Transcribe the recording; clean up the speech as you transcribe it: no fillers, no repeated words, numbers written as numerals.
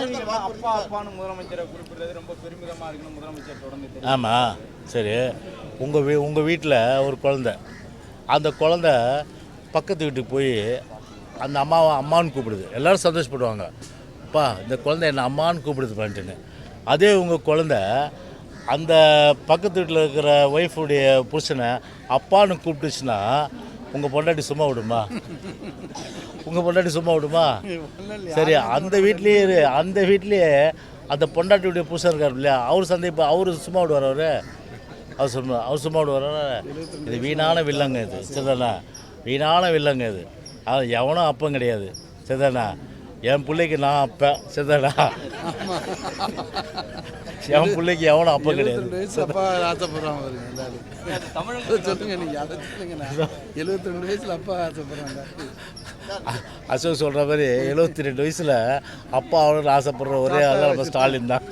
அப்பா அப்பான்னு முதலமைச்சரை குறிப்பிடுறது ரொம்ப பெருமிதமாக இருக்குன்னு முதலமைச்சர் தொடர்ந்து. ஆமாம், சரி. உங்கள் வீட்டில் ஒரு குழந்தை, அந்த குழந்தை பக்கத்து வீட்டுக்கு போய் அந்த அம்மாவை அம்மான்னு கூப்பிடுது, எல்லோரும் சந்தோஷப்படுவாங்க. அப்பா இந்த குழந்தை என்ன அம்மான்னு கூப்பிடுது பண்ணிட்டுன்னு. அதே உங்கள் குழந்தை அந்த பக்கத்து வீட்டில் இருக்கிற ஒய்ஃபுடைய புருஷனை அப்பான்னு கூப்பிட்டுச்சுன்னா உங்கள் பொண்டாட்டி சும்மா விடுமா? உங்கள் பொண்டாட்டி சும்மா விடுமா? சரி, அந்த வீட்லேயே அந்த பொண்டாட்டியுடைய புருஷன் இருக்கார் இல்லையா, அவர் சும்மா விடுவார். அவர் சும்மா விடுவார். இது வீணான வில்லங்க, இது சரிதானா? வீணான வில்லங்க இது. அது எவனும் அப்பம் கிடையாது, சரிதானா? என் பிள்ளைக்கு நான் அப்பேன், சரிதானா? என் பிள்ளைக்கு எவனும் அப்பம் கிடையாது. அப்பா ஆசைப்படுறாங்க சொல்லுங்க, நீங்கள் அதை சொல்லுங்கண்ணா. 72 வயசில் அப்பா ஆசைப்படுறாங்க. அசோக் சொல்கிற மாதிரி 72 வயசில் அப்பா அவனுக்கு ஆசைப்படுற ஒரே ஆள் நம்ம ஸ்டாலின் தான்.